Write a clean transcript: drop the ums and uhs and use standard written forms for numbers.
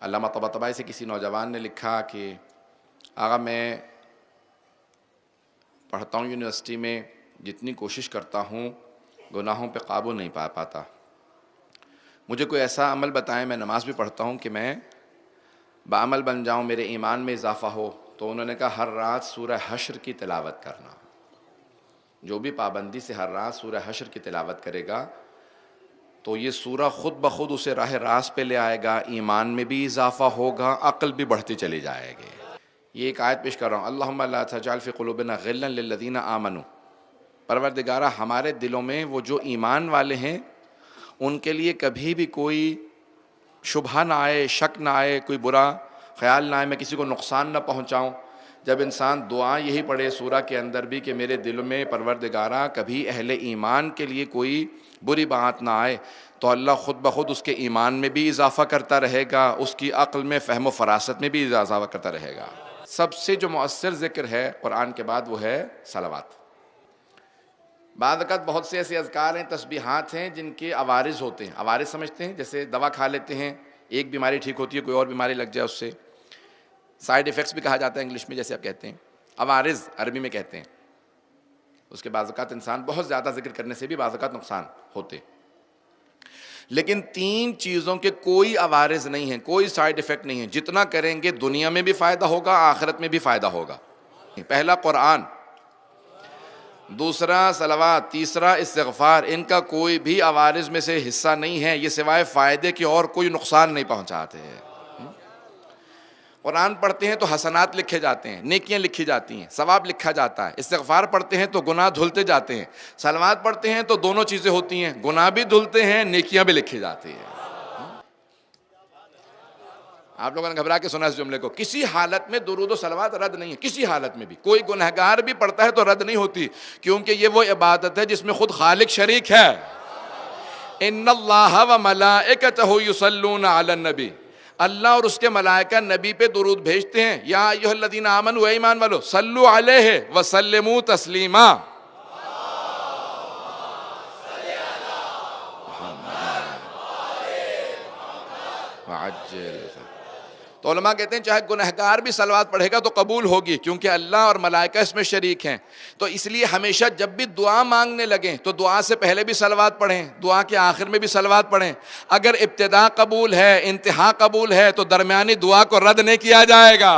علامہ Tabatabai سے کسی نوجوان نے لکھا کہ آغا میں پڑھتا ہوں یونیورسٹی میں، جتنی کوشش کرتا ہوں گناہوں پہ قابو نہیں پا پاتا، مجھے کوئی ایسا عمل بتائیں، میں نماز بھی پڑھتا ہوں، کہ میں بعمل بن جاؤں، میرے ایمان میں اضافہ ہو۔ تو انہوں نے کہا ہر رات سورہ حشر کی تلاوت کرنا، جو بھی پابندی سے ہر رات سورہ حشر کی تلاوت کرے گا تو یہ سورہ خود بخود اسے راہ راست پہ لے آئے گا، ایمان میں بھی اضافہ ہوگا، عقل بھی بڑھتی چلی جائے گی۔ یہ ایک آیت پیش کر رہا ہوں، اللہم لا تجعل فی قلوبنا غلا للذین آمنوا، پروردگارہ ہمارے دلوں میں وہ جو ایمان والے ہیں ان کے لیے کبھی بھی کوئی شبہ نہ آئے، شک نہ آئے، کوئی برا خیال نہ آئے، میں کسی کو نقصان نہ پہنچاؤں۔ جب انسان دعا یہی پڑھے سورہ کے اندر بھی کہ میرے دل میں پروردگارہ کبھی اہل ایمان کے لیے کوئی بری بات نہ آئے، تو اللہ خود بخود اس کے ایمان میں بھی اضافہ کرتا رہے گا، اس کی عقل میں فہم و فراست میں بھی اضافہ کرتا رہے گا۔ سب سے جو مؤثر ذکر ہے قرآن کے بعد وہ ہے صلوات۔ بعض اوقات بہت سے ایسے اذکار ہیں، تسبیحات ہیں جن کے عوارض ہوتے ہیں۔ عوارض سمجھتے ہیں جیسے دوا کھا لیتے ہیں، ایک بیماری ٹھیک ہوتی ہے، کوئی اور بیماری لگ جائے اس سے، سائیڈ ایفیکٹس بھی کہا جاتا ہے انگلش میں، جیسے آپ کہتے ہیں، عوارض عربی میں کہتے ہیں۔ اس کے بعض اوقات انسان بہت زیادہ ذکر کرنے سے بھی بعض اوقات نقصان ہوتے، لیکن تین چیزوں کے کوئی عوارض نہیں ہیں، کوئی سائیڈ ایفیکٹ نہیں ہے، جتنا کریں گے دنیا میں بھی فائدہ ہوگا، آخرت میں بھی فائدہ ہوگا۔ پہلا قرآن، دوسرا صلوات، تیسرا استغفار، ان کا کوئی بھی عوارض میں سے حصہ نہیں ہے، یہ سوائے فائدے کے اور کوئی نقصان نہیں پہنچاتے ہیں۔ قرآن پڑھتے ہیں تو حسنات لکھے جاتے ہیں، نیکیاں لکھی جاتی ہیں، ثواب لکھا جاتا ہے۔ استغفار پڑھتے ہیں تو گناہ دھلتے جاتے ہیں۔ صلوات پڑھتے ہیں تو دونوں چیزیں ہوتی ہیں، گناہ بھی دھلتے ہیں، نیکیاں بھی لکھی جاتی ہیں۔ آپ لوگوں نے گھبرا کے سنا اس جملے کو، کسی حالت میں درود و صلوات رد نہیں ہے، کسی حالت میں بھی کوئی گنہگار بھی پڑھتا ہے تو رد نہیں ہوتی، کیونکہ یہ وہ عبادت ہے جس میں خود خالق شریک ہے۔ ان اللہ و ملائکتہ یصلون علی النبی، اللہ اور اس کے ملائکہ نبی پہ درود بھیجتے ہیں۔ یا ایھا الذین آمنوا، اے ایمان والو، صلوا علیہ وسلموا تسلیما۔ تو علماء کہتے ہیں چاہے گنہگار بھی صلوات پڑھے گا تو قبول ہوگی، کیونکہ اللہ اور ملائکہ اس میں شریک ہیں۔ تو اس لیے ہمیشہ جب بھی دعا مانگنے لگیں تو دعا سے پہلے بھی صلوات پڑھیں، دعا کے آخر میں بھی صلوات پڑھیں۔ اگر ابتدا قبول ہے، انتہا قبول ہے، تو درمیانی دعا کو رد نہیں کیا جائے گا۔